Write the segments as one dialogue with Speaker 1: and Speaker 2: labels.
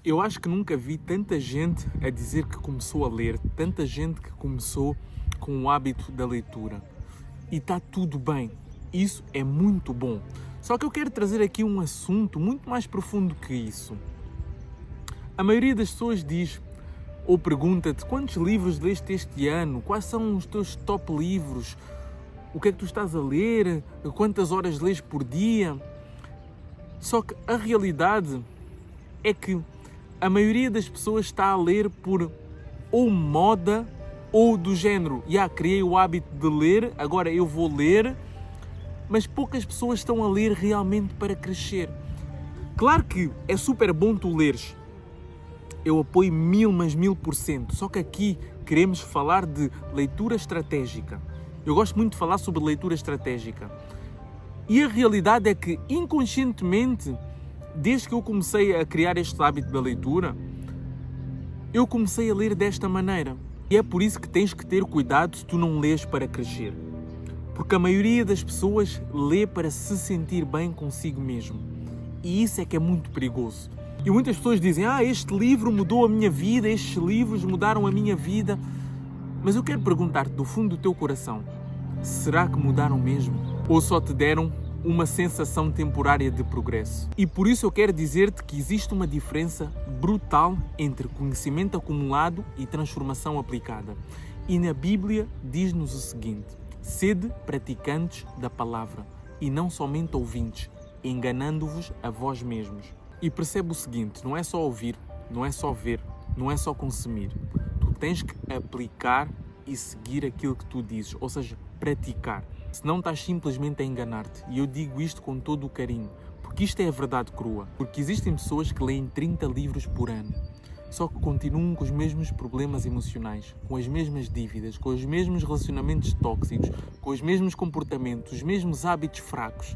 Speaker 1: Eu acho que nunca vi tanta gente a dizer que começou a ler, tanta gente que começou com o hábito da leitura. E está tudo bem. Isso é muito bom. Só que eu quero trazer aqui um assunto muito mais profundo que isso. A maioria das pessoas diz ou pergunta-te quantos livros leste este ano, quais são os teus top livros, o que é que tu estás a ler, quantas horas lês por dia. Só que a realidade é que a maioria das pessoas está a ler por ou moda ou do género. Criei o hábito de ler, agora eu vou ler, mas poucas pessoas estão a ler realmente para crescer. Claro que é super bom tu leres. Eu apoio 1000%. Só que aqui queremos falar de leitura estratégica. Eu gosto muito de falar sobre leitura estratégica. E a realidade é que, inconscientemente, desde que eu comecei a criar este hábito da leitura, eu comecei a ler desta maneira. E é por isso que tens que ter cuidado se tu não lês para crescer. Porque a maioria das pessoas lê para se sentir bem consigo mesmo. E isso é que é muito perigoso. E muitas pessoas dizem, este livro mudou a minha vida, estes livros mudaram a minha vida. Mas eu quero perguntar-te do fundo do teu coração, será que mudaram mesmo? Ou só te deram uma sensação temporária de progresso? E por isso eu quero dizer-te que existe uma diferença brutal entre conhecimento acumulado e transformação aplicada. E na Bíblia diz-nos o seguinte, sede praticantes da palavra e não somente ouvintes, enganando-vos a vós mesmos. E percebe o seguinte, não é só ouvir, não é só ver, não é só consumir. Tu tens que aplicar e seguir aquilo que tu dizes, ou seja, praticar. Senão estás simplesmente a enganar-te. E eu digo isto com todo o carinho, porque isto é a verdade crua. Porque existem pessoas que leem 30 livros por ano, só que continuam com os mesmos problemas emocionais, com as mesmas dívidas, com os mesmos relacionamentos tóxicos, com os mesmos comportamentos, os mesmos hábitos fracos.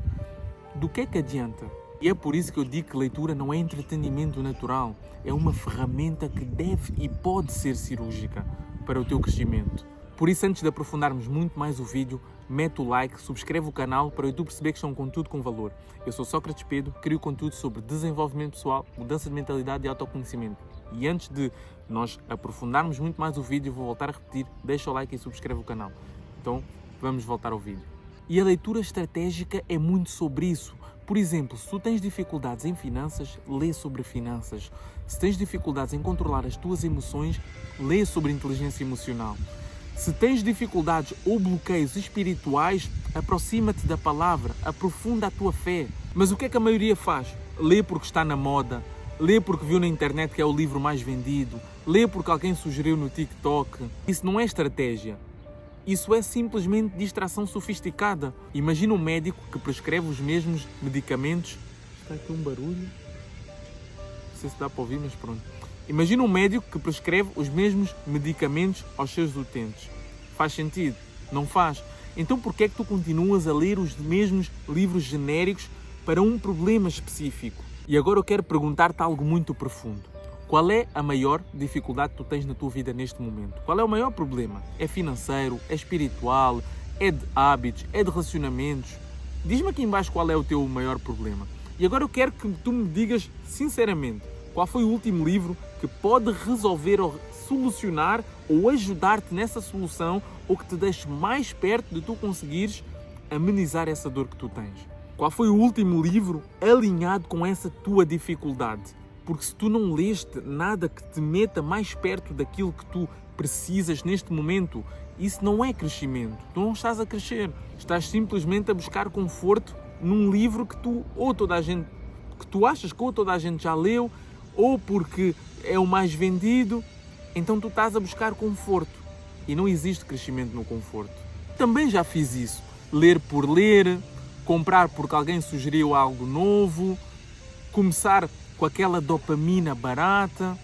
Speaker 1: Do que é que adianta? E é por isso que eu digo que leitura não é entretenimento natural, é uma ferramenta que deve e pode ser cirúrgica para o teu crescimento. Por isso, antes de aprofundarmos muito mais o vídeo, mete o like, subscreve o canal para o YouTube perceber que isto é um conteúdo com valor. Eu sou Sócrates Pedro, crio conteúdo sobre desenvolvimento pessoal, mudança de mentalidade e autoconhecimento. E antes de nós aprofundarmos muito mais o vídeo, vou voltar a repetir, deixa o like e subscreve o canal. Então, vamos voltar ao vídeo. E a leitura estratégica é muito sobre isso. Por exemplo, se tu tens dificuldades em finanças, lê sobre finanças. Se tens dificuldades em controlar as tuas emoções, lê sobre inteligência emocional. Se tens dificuldades ou bloqueios espirituais, aproxima-te da palavra, aprofunda a tua fé. Mas o que é que a maioria faz? Lê porque está na moda, lê porque viu na internet que é o livro mais vendido, lê porque alguém sugeriu no TikTok. Isso não é estratégia. Isso é simplesmente distração sofisticada. Imagina um médico que prescreve os mesmos medicamentos. Está aqui um barulho. Não sei se dá para ouvir, mas pronto. Imagina um médico que prescreve os mesmos medicamentos aos seus utentes. Faz sentido? Não faz. Então por que é que tu continuas a ler os mesmos livros genéricos para um problema específico? E agora eu quero perguntar-te algo muito profundo. Qual é a maior dificuldade que tu tens na tua vida neste momento? Qual é o maior problema? É financeiro? É espiritual? É de hábitos? É de relacionamentos? Diz-me aqui em baixo qual é o teu maior problema. E agora eu quero que tu me digas sinceramente qual foi o último livro que pode resolver ou solucionar ou ajudar-te nessa solução ou que te deixe mais perto de tu conseguires amenizar essa dor que tu tens. Qual foi o último livro alinhado com essa tua dificuldade? Porque se tu não leste nada que te meta mais perto daquilo que tu precisas neste momento, isso não é crescimento. Tu não estás a crescer. Estás simplesmente a buscar conforto num livro que tu achas que toda a gente já leu, ou porque é o mais vendido. Então tu estás a buscar conforto. E não existe crescimento no conforto. Também já fiz isso. Ler por ler, comprar porque alguém sugeriu algo novo, começar com aquela dopamina barata.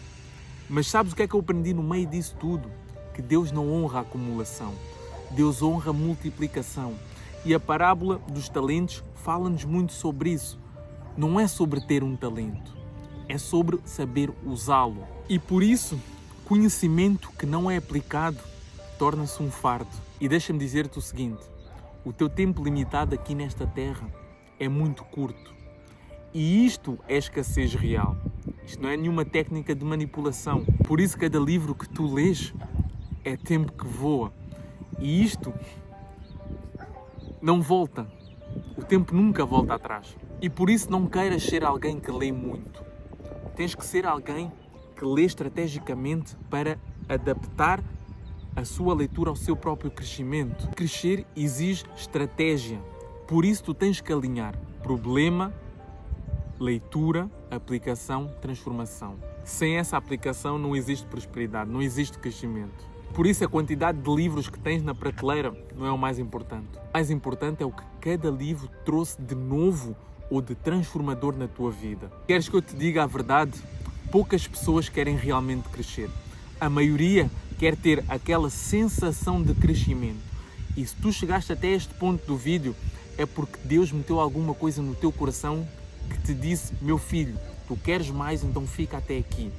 Speaker 1: Mas sabes o que é que eu aprendi no meio disso tudo? Que Deus não honra a acumulação. Deus honra a multiplicação. E a parábola dos talentos fala-nos muito sobre isso. Não é sobre ter um talento. É sobre saber usá-lo. E por isso, conhecimento que não é aplicado torna-se um fardo. E deixa-me dizer-te o seguinte. O teu tempo limitado aqui nesta terra é muito curto. E isto é escassez real. Isto não é nenhuma técnica de manipulação. Por isso cada livro que tu lês é tempo que voa. E isto não volta. O tempo nunca volta atrás. E por isso não queiras ser alguém que lê muito. Tens que ser alguém que lê estrategicamente para adaptar a sua leitura ao seu próprio crescimento. Crescer exige estratégia. Por isso tu tens que alinhar problema, leitura, aplicação, transformação. Sem essa aplicação não existe prosperidade, não existe crescimento. Por isso a quantidade de livros que tens na prateleira não é o mais importante. O mais importante é o que cada livro trouxe de novo ou de transformador na tua vida. Queres que eu te diga a verdade? Poucas pessoas querem realmente crescer. A maioria quer ter aquela sensação de crescimento. E se tu chegaste até este ponto do vídeo, é porque Deus meteu alguma coisa no teu coração que te disse: meu filho, tu queres mais, então fica até aqui.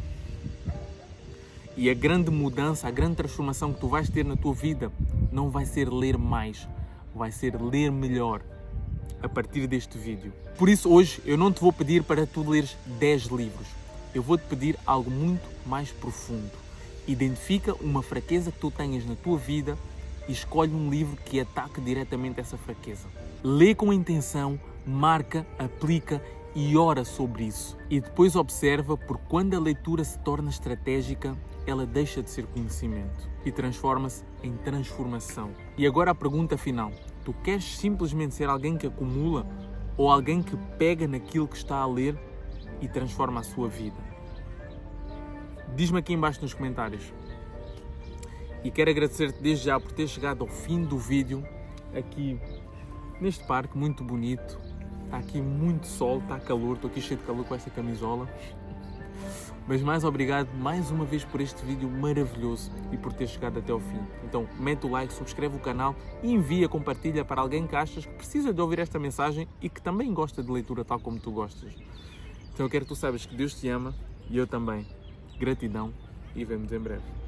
Speaker 1: E a grande mudança, a grande transformação que tu vais ter na tua vida não vai ser ler mais, vai ser ler melhor a partir deste vídeo. Por isso hoje eu não te vou pedir para tu leres 10 livros. Eu vou-te pedir algo muito mais profundo. Identifica uma fraqueza que tu tenhas na tua vida e escolhe um livro que ataque diretamente essa fraqueza. Lê com intenção, marca, aplica e ora sobre isso. E depois observa, porque quando a leitura se torna estratégica, ela deixa de ser conhecimento e transforma-se em transformação. E agora a pergunta final. Tu queres simplesmente ser alguém que acumula ou alguém que pega naquilo que está a ler e transforma a sua vida? Diz-me aqui em baixo nos comentários. E quero agradecer-te desde já por ter chegado ao fim do vídeo aqui neste parque muito bonito. Está aqui muito sol, está calor, estou aqui cheio de calor com esta camisola. Mas mais obrigado mais uma vez por este vídeo maravilhoso e por ter chegado até ao fim. Então mete o like, subscreve o canal e envia, compartilha para alguém que achas que precisa de ouvir esta mensagem e que também gosta de leitura tal como tu gostas. Então eu quero que tu saibas que Deus te ama e eu também. Gratidão e vemo-nos em breve.